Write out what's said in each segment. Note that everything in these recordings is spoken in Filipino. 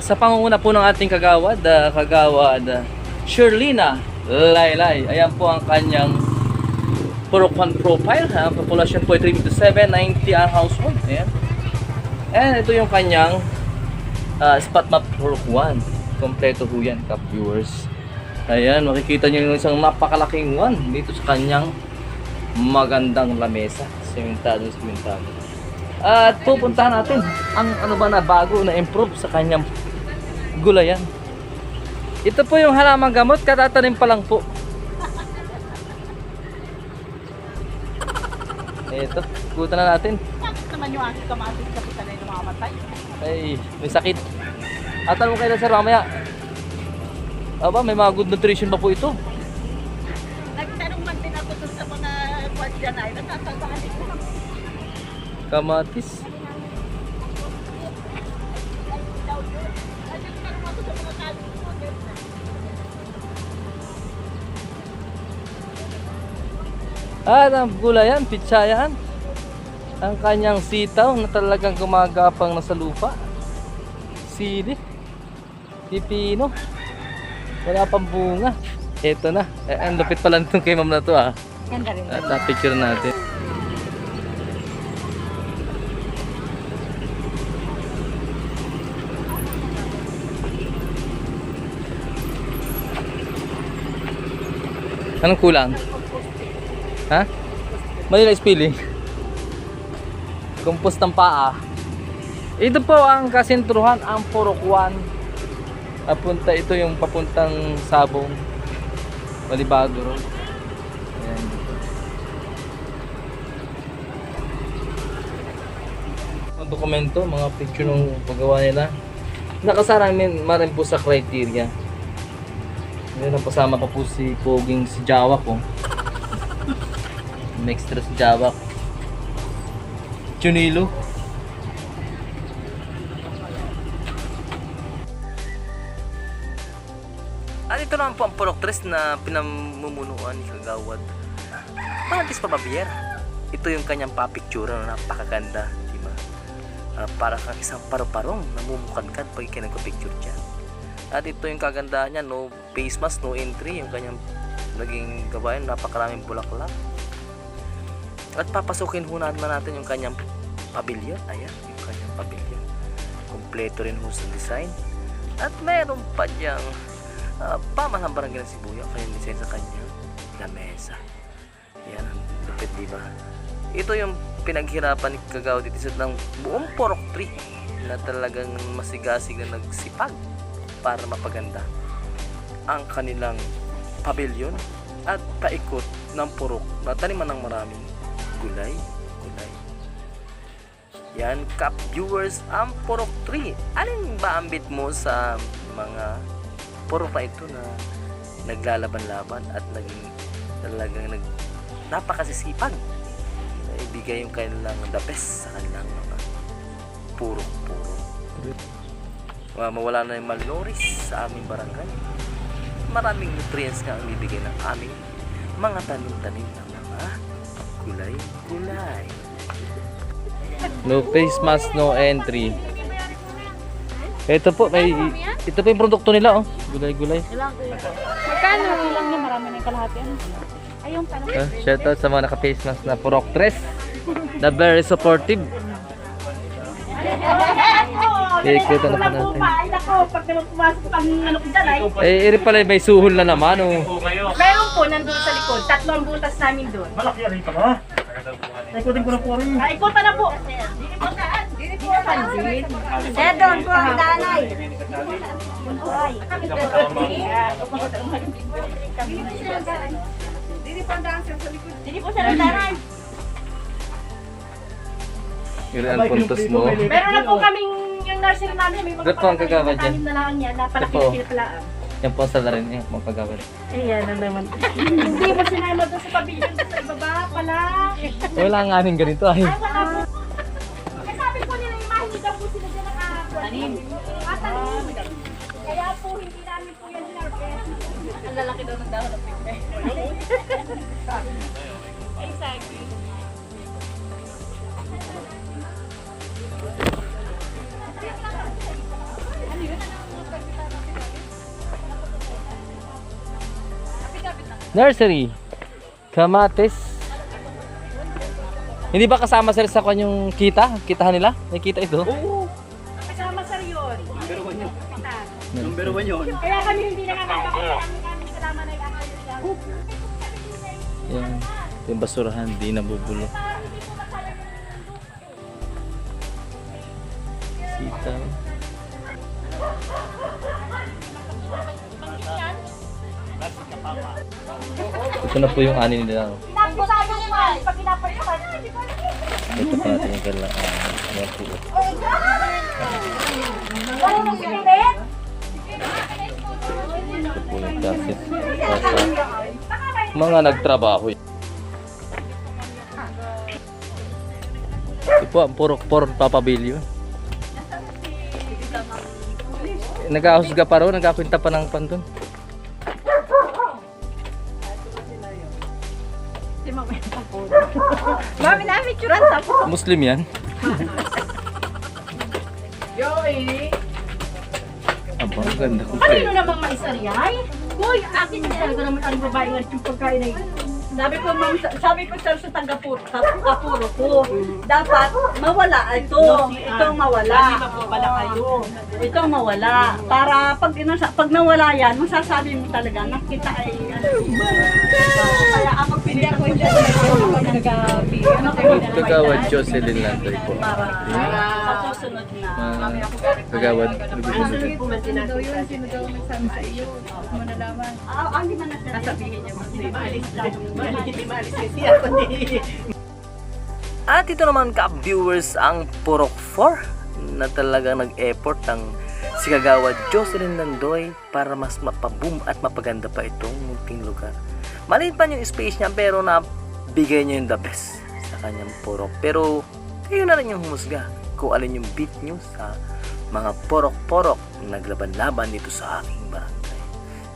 Sa pangunguna po ng ating kagawad, Sherlina Laylay. Ayan po ang kanyang Purok 1 profile. Ang populasyon po ay 357, 90 ang household. Ayan. And ito yung kanyang spot map Purok 1. Kompleto po yan, Kap viewers. Ayan, makikita nyo yung isang napakalaking one dito sa kanyang magandang lamesa. Sementado. At pupuntahan natin ang ano ba na bago na improve sa kanyang gulayan. Ito po yung halamang gamot, katatanim pa lang po. Ito, ikutan na natin. Bakit naman yung aking kamatis kapit na yung mamamatay? Ay, may sakit. At tanong kayo na sir mamaya. Aba, may mga good nutrition pa po ito. Nagtanong man din ako dun sa mga kwadyan ay natatangaan ko. Kamatis. Ang gulayan, pitsayan. Ang kanyang sitaw na talagang gumagapang na sa lupa. Sili. Pipino. Wala pang bunga. Ito na. Ang lupit pala nitong kay ma'am na to Ganda rin. At na-picture natin. Anong kulang? Ha? Manila spilling. Compost ng paa. Ito po ang kasentruhan, ang Purok 1. Papunta ito yung papuntang Sabong. Malibago Road. Ayan. Mga dokumento, mga picture ng paggawa nila. Nakasaramin marin po sa criteria. Meron pasama pa po si Poging si Jawak ko. May extra si Jawak. Chunilo. At ito naman po ang Purok 3 na pinamumunuan ni Kagawad Francis Pababier. Ito yung kanyang papicture na napakaganda, diba? Para kang isang paru-parong namumukadkad pag ikinagpapicture dyan. At ito yung kagandahan niya, no face mask, no entry, yung kanyang naging gawain, napakaraming bulaklak. At papasukin ho natin yung kanyang pavilion. Ayan, yung kanyang pavilion. Kompleto rin ho sa design. At meron pa diyang pamasang barangay ng Sibuya, kanyang design sa kanyang lamesa. Yan, ang lupit, diba? Ito yung pinaghirapan ni Kagawad dito sa ng buong Purok 3 na talagang masigasig na nagsipag para mapaganda ang kanilang pavilion at paikot ng purok na taniman ng maraming gulay. Yan, Kap viewers, ang Purok 3. Alin ba ambit mo sa mga purok na ito na naglalaban-laban at naging talagang napakasisipag na ibigay yung kanilang the best sa kanilang mga purok-purok. Mawala na yung malnourished sa aming barangay. Maraming nutrients nga ang bibigay ng aming mga tanim-tanim ng mga gulay-gulay. No face mask, no entry. Ito po yung produkto nila, oh. Gulay-gulay. Magkano? Ilang na marami na yung kalahati. Ayun pa na. Shout out sa mga naka-face mask na Purok 3 na very supportive. Ikutan na po natin. Ay nako, pag naman pumasok ang ano ko dyan ay. Iri pala may suhol na naman, oh. Meron po nandun sa likod. 3 ang butas namin doon. Malaki rin pa ba? Ikutin ko na po rin. Ay, ikutan na po. Dili po saan? Dili po saan? Doon po ang danay. Ay. Dili po ang dancer sa likod. Dili po saan ang danay. Yun ang puntos mo. Meron na po kaming yung nursery namin. May mga Ba't po ang kagawad dyan? na lang yan. Ito po. Napalaki-pinapalaan. Yan po ang sala rin yung mga kagawad. Ayan na naman. Hindi mo sinama doon sa pavilion sa ibaba pala. Wala nga rin ganito ay. Ay, wala po. Eh, sabi po nila yung mahinig po sila dyan nakatanim. Kaya po hindi namin po yan sinarpes. Ang lalaki daw ng dahon ng pigme. Ay, saging. Nursery. Kamatis. Hindi ba kasama sir sa kanyang kita? Kitahan nila? May kita ito? Oo. Kasama sir yun. Number 1 yun. Kaya kami hindi nakakapakita. Kami kasama na yung Yan. Ito yung basurahan, di nabubulo. Sitaw. Ito na po yung ani nila. Pinapasabi mo nga. Pag pinapasabi mo. Ito pa natin yung kailangan. Ayan po. Ano mo sinibit? Ito po yung process. Mga nagtrabaho. Ito po ang purok-purok papabilyo. Nag-ahusga pa rin, nagkakwinta pa ng pantun. Mami namin tsuran sa po. Muslim yan. Aba, ang ganda ko. Ano namang maisariyay? Uy, akin talaga naman ang babae nga yung pagkain ay. Sabi ko sir sa tagapuro ko, dapat mawala ito. Itong mawala. Ito mawala. Para pag nawala yan, masasabi mo talaga na kita ay kaya ako pinili ko hindi ako nagabi. Kagawad Jocelyn Landoy po. Sa susunod na. Kagawad. Sino daw nagsabi sa iyo? Mo nalaman. Hindi man nasabihin niya. At ito naman ka-viewers ang Purok 4 na talagang nag-effort ng si Kagawad Jocelyn Landoy para mas mapaboom at mapaganda pa itong munting lugar. Maliit pa yung space niya pero nabigay niya yung the best sa kanyang purok. Pero kayo na rin yung humusga kung alin yung beat nyo sa mga purok-purok na naglaban-laban dito sa aking barangay.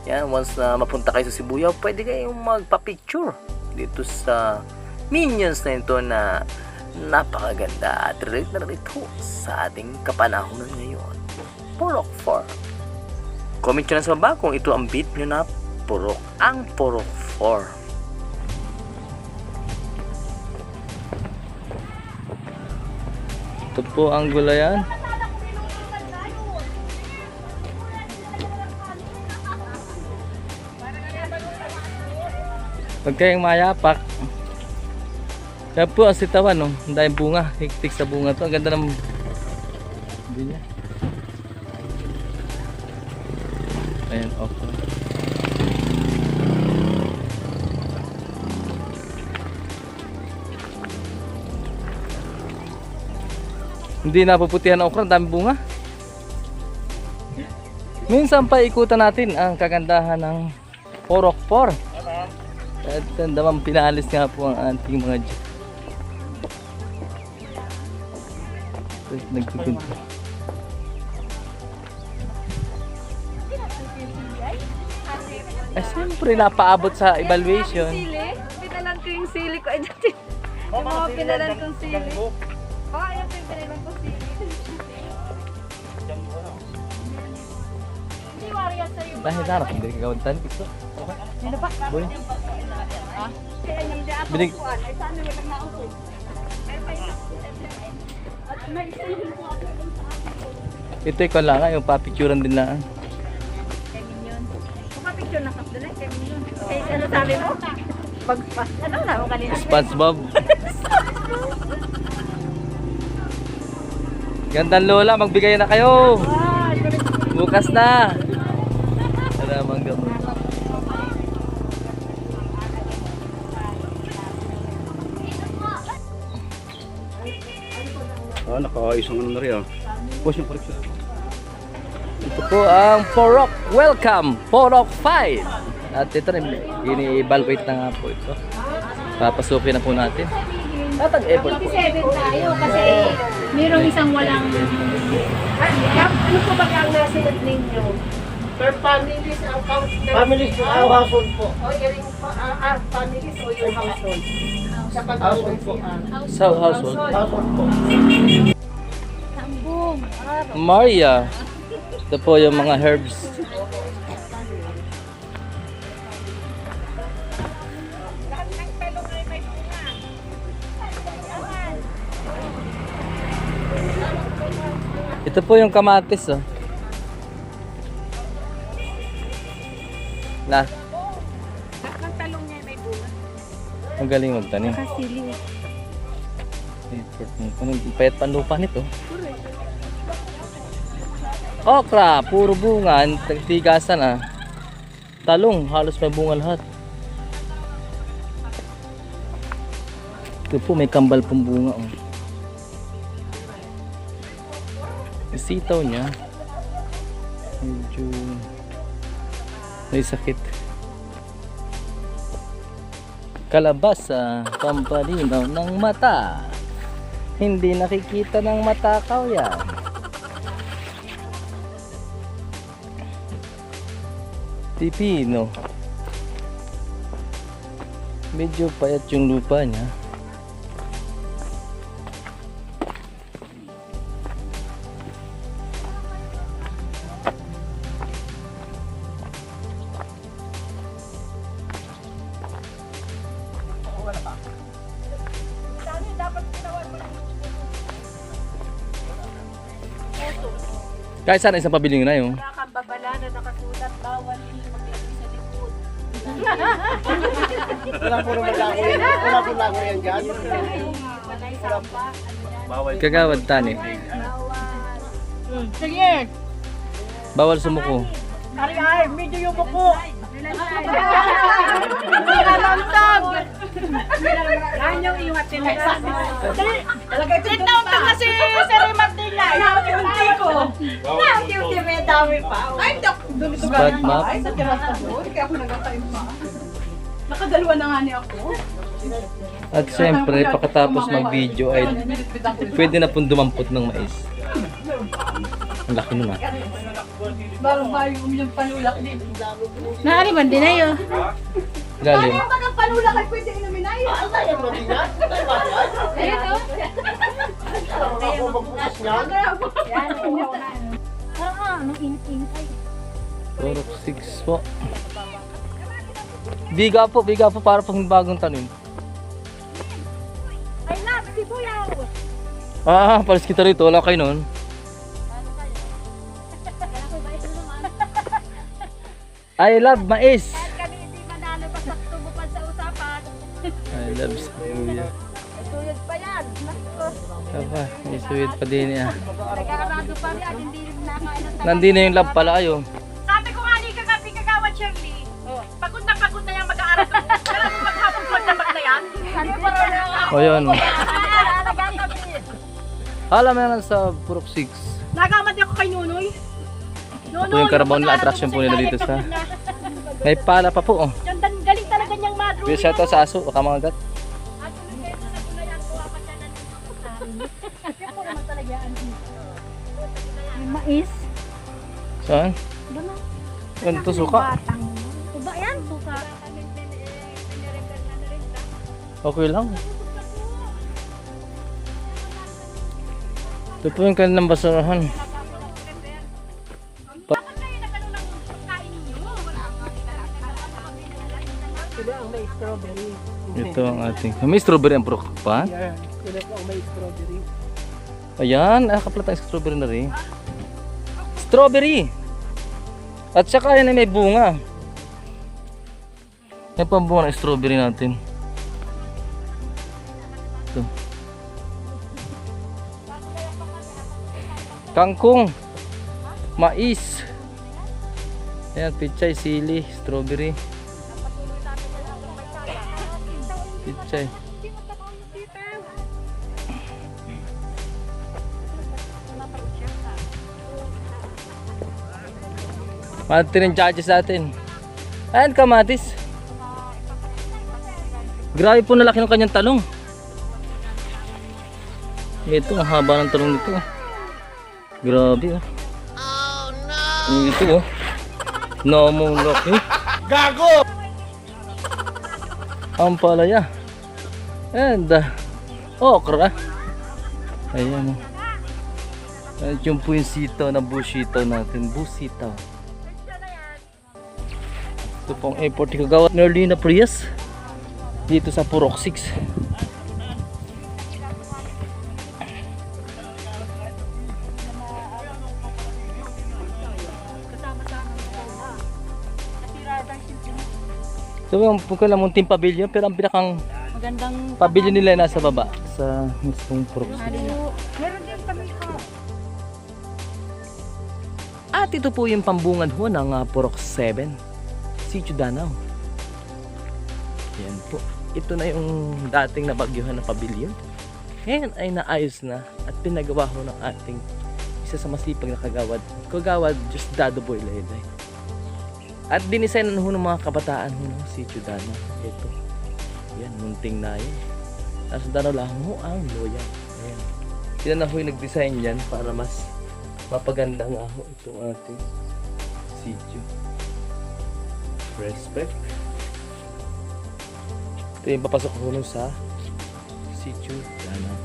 Yan, once na mapunta kayo sa Sibuyaw, pwede kayong magpa-picture dito sa minions na ito na napakaganda at relate na rin ito sa ating kapanahonan ngayon. Purok 4. Comment nyo na sa baba kung ito ang beat nyo na purok. Ang Purok 4. Ito po ang gulayan. Huwag kayong mayapak. Kaya po ang sitawan, no? Ang daming bunga. Hiktik sa bunga to. Ang ganda ng hindi niya. Ayan, okay. Hindi napuputihan ang okra. Ang daming bunga. Minsan pa ikutan natin ang kagandahan ng Purok 4. At naman pinalis nga po ang ating mga Diyos. Nagtitinto. Eh siyempre napaabot sa evaluation. Pinalan ko yung sili ko. Yung mga pinalan kong sili. Oo, ayan po yung pinalan kong sili. Hindi wariya sa'yo. Dahil harap, hindi ka gawin tayo. Pito. Sino ba? Boy. Kaya nang di ako Binig. kuan, ay sana walang naupo. At may isang po ako dun sa akin. Ito ikaw lang, yung papicturean din na. Picture na kapdala, kaya yun. Eh, ano sabi mo? Ano na mo kanina? SpongeBob. Gandang lola, magbigay na kayo. Bukas na. Maramang gamot. Nakaayos ang ano na rin. Push yung correction. Ito po ang Purok. Welcome, Purok 5. At ito rin, ini-evaluate na nga po ito. Papasukin na po natin. At ang-effort po. 7 tayo kasi mayroong isang walang... Ano po ba ang nasunod ninyo? Per families ang count na... Families po, household po. O yung families o yung household? Sa Household po. Sa household. Household po. Maria. Ito po yung mga herbs. Ito po yung kamatis, oh. Na, Ang talong niya may bunga. ang galing magtanim. Kasili. Anong payat panlupa nito? Okra, puro bunga, tigasan ah. Talong, halos may bunga lahat. Ito po may kambal pong bunga oh. Yung sitaw niya medyo may sakit. Kalabasa, pampalinaw ng mata. Hindi nakikita ng matakaw yan. Pipino. Medyo payat yung lupa niya. Kahit sana isang pabiling na yun. Wala kang babala na nakasulat, bawal maglagay sa likod. Wala po naman lang yan. Wala po lang yan dyan. Balay samba. Bawal. Kagawad tani. Sige! Bawal sumuko. Ay, medyo yung muko. Nalalantag! Yan yung iwat sila. Sit down ka na si Sir Martina. Naunti ko. Naunti may dami pa. Ay, doon ito Spot map. Ay, sa tiras na doon. Kaya ako nagkakain pa. Nakadalawa na nga niya ako. At syempre, pagkatapos mag-video ay pwede na pong dumampot ng mais. Ang laki nun ah. Bago ba yung panulak din? Naari man din na yun. Galing. Ano ba ng panulak ay pwede inumin na yun? Ayun o. Ako magbukas niyan. Yan. Anong init-init ay. 4, 6 po. Biga po para pang bagong tanim. Ay lab, sibuyaw. Ah, palis kita rito, wala kayo nun. I love mais. Kami hindi manalo basta tumupad sa usapan. I love sibuya. Tuyod pa yan. Aba, may suwid pa din niya. Nag-aarado pa rin. Hindi rin nakain ng Nandito na yung love pala ayo. Sabi ko nga ni kagawad Shirley, pagod na yan mag-aaral ko. Kaya mo maghapon magdamag na yan. O yun. Alam mo yan sa Purok 6. Nagamad ako kay Nunoy. Ito yung Carabao nila, attraction po nila dito sa... May pala pa po oh. Yung galing talaga niyang madro. Bisa siya to sa aso, baka mga gat. At tulad kayo sa gulayan ko, apat siya nandito. Kaya po naman talaga yan. May mais. Saan? Ba na? Yan to suka. Batang. Suba yan, suka. Okay lang. Ito po yung kanilang basurahan. Ito ang ating... May strawberry ang Purok pa? Sila po ang may strawberry. Ayan, nakaplat ang strawberry na rin. Strawberry! At saka yan ay may bunga. Yan pa ang bunga ng strawberry natin. Ito. Kangkong. Mais. Ayan, pichay, sili, strawberry. Pichay. Mati rin charges natin. Ayan, kamatis. Grabe po na laki ng kanyang talong. Ito, ang haba ng talong nito. Grabe oh. Oh no! Ito oh. Namong laki. Gago! Ang palaya. And okra. Ayan oh. At yung po yung sitaw na busitaw natin. Busitaw. Ito pong airport ni Kagawad Nerlina Prias dito sa Purok 6. So yung munting pavilion, pero ang pinakang Magandang pavilion nila ay nasa baba sa mismong Purok 7. Meron din kami ko. At ito po yung pambungad ho ng Purok 7, Sitio Danau. Yan po. Ito na yung dating nabagyuhan na pavilion. Ngayon ay naayos na at pinagawa ho ng ating isa sa masipag na kagawad Diosdado Boy Laylay. At dinisignan ho ng mga kabataan ho ng Sitio Danau. Ito. Yan, munting na yun. Nasa Danau lang ho ang loyan. Ayan. Sila na ho yung nag-design yan para mas mapaganda nga ho itong ating sitio. Respect. Ito yung papasok ko nun sa Sitio Danau.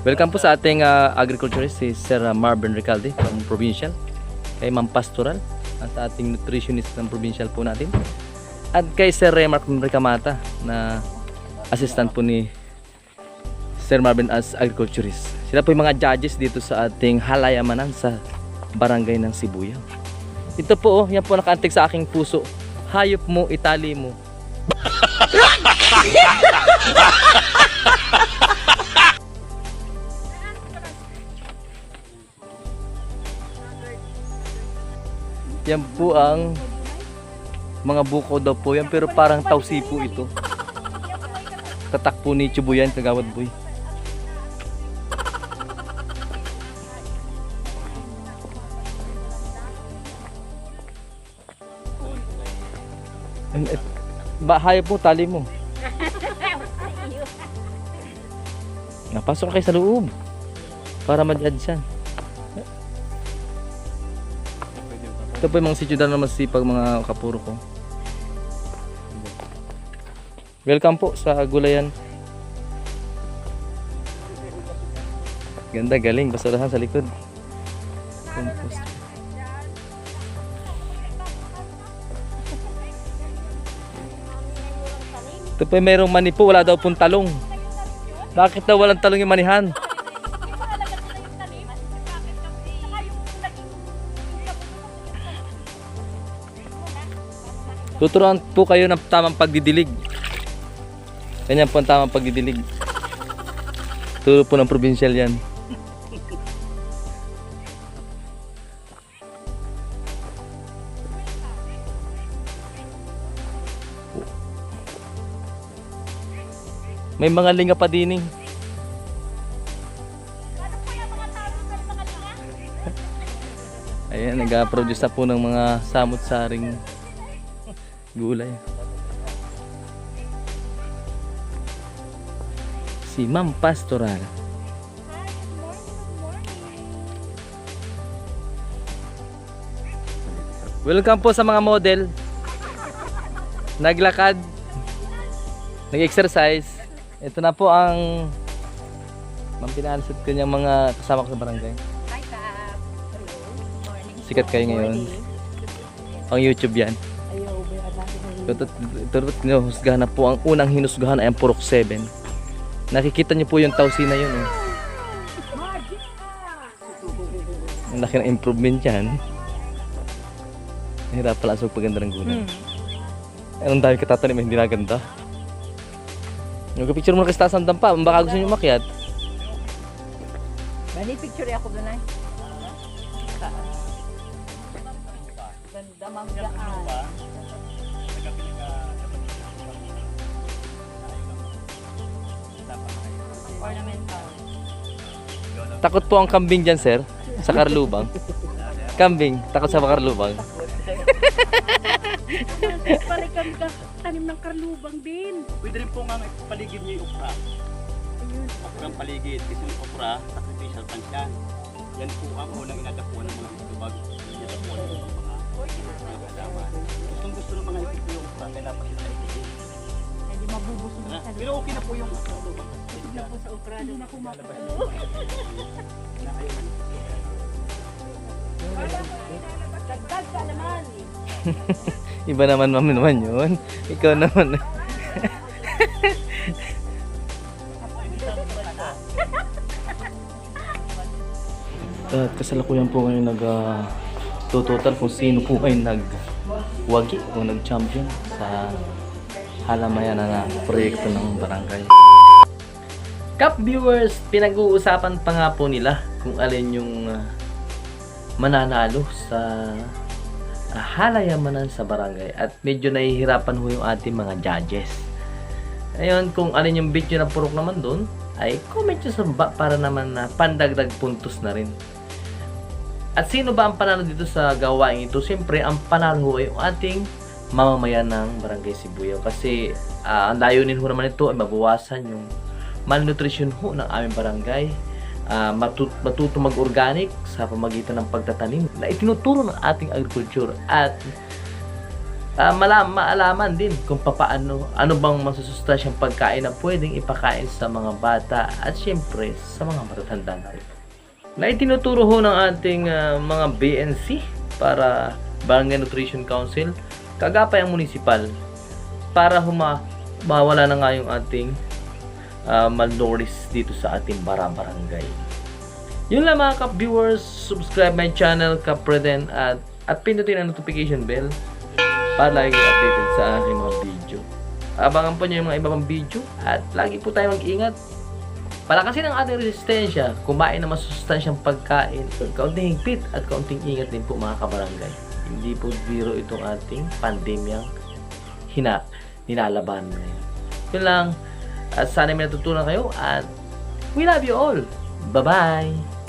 Welcome po sa ating agriculturist, si Sir Marvin Recalde from Provincial, kay Ma'am Pastoral at ating nutritionist ng Provincial po natin, at kay Sir Remark Recamata na assistant po ni Sir Marvin as agriculturist. Sila po yung mga judges dito sa ating halayamanan sa barangay ng Sibuyaw. Ito po, yan po nakaantig sa aking puso. Hayop mo, itali mo. Yan po ang mga buko daw po yan, pero parang tausi po ito. Tatak po ni Chubo yan, Kagawad Boy. Hayop po, tali mo. Napasok kayo sa loob para ma-judge yan. Ito po yung mga sityo na masipag mga kapuro ko. Welcome po sa Gulayan. Ganda, galing. Basurahan sa likod. Compost. Ito po yung mayroong mani po. Wala daw pong talong. Bakit daw walang talong yung manihan? Tuturuan po kayo ng tamang pagdidilig. Ganyan po ang tamang pagdidilig. Turo po ng provincial yan. May mga linga pa dining. Ayan, nag-produce na po ng mga samut-saring gulay. Si Ma'am Pastoral. Welcome po sa mga model. Naglakad, nag-exercise. Ito na po ang Ma'am pinaalasat ko niyang mga kasama ko sa barangay. Hi, Kap. Hello. Morning. Sikat kayo ngayon. Ang YouTube yan. Ito husgahan na po. Ang unang hinusgahan ay ang Purok 7. Nakikita niyo po yung tausi na yun. Ang laki ng improvement yan. Hirap pala sa paganda ng gulay. Anong dahil katatanim hindi na ganda. Mag-picture mo na kasi taas ng dampa. Baka gusto niyo umakyat. Bali, picture ako doon ay. Ganda manggaan. Ornamental. Takot po ang kambing dyan, sir. Sa karlubang. Kambing, takot sa karlubang. Balikan ka, tanim ng karlubang din. Pwede rin po nga paligid niyo yung okra. Okrang paligid. Kasi yung okra, sacrificial plants yan. Yan po ang unang inadapuan ng mga tubag. Inadapuan ng mga halaman. Gusto ng mga ipit yung okra, kaya dapat sila itigil. Hindi mabubusog na sa Pero okay na po yung okra. na po sa okra. Doon na kumakalo. Dagdag ka naman. Iba naman naman yun. Ikaw naman. At kasalukuyan po ngayon tututal kung sino po ay nagwagi o nag-champion sa halamayan na proyekto ng barangay. Cup viewers, pinag-uusapan pa nga po nila kung alin yung mananalo sa halayamanan sa barangay at medyo nahihirapan ho yung ating mga judges. Ayun, kung alin yung video na purok naman doon, ay comment nyo sa baba para naman na pandagdag puntos na rin. At sino ba ang panalo dito sa gawain ito? Siyempre, ang panalo ho ay yung ating mamamayan ng Barangay Sibuyaw. Kasi ang layunin ho naman ito ay mabawasan yung malnutrition ho ng aming barangay. Matuto mag-organic sa pamagitan ng pagtatanim na itinuturo ng ating agriculture at maalaman din kung ano bang masusustansyang pagkain na pwedeng ipakain sa mga bata at syempre sa mga matatanda na rin. Na itinuturo ho ng ating mga BNC para Barangay Nutrition Council, kagapay ang municipal para mawala na nga yung ating malnourished dito sa ating barangay. Yun lang mga Kap viewers, subscribe my channel Kap Preden at pindutin ang notification bell para lagi kayo updated sa aking mga video. Abangan po nyo yung mga iba pang video at lagi po tayo mag-ingat. Palakasin ang ating resistensya, kumain ng masustansyang pagkain, kaunting higpit at kaunting ingat din po mga kabarangay. Hindi po biro itong ating pandemyang nilalaban ngayon. Yun lang. At sana may natutunan kayo at we love you all. Bye-bye!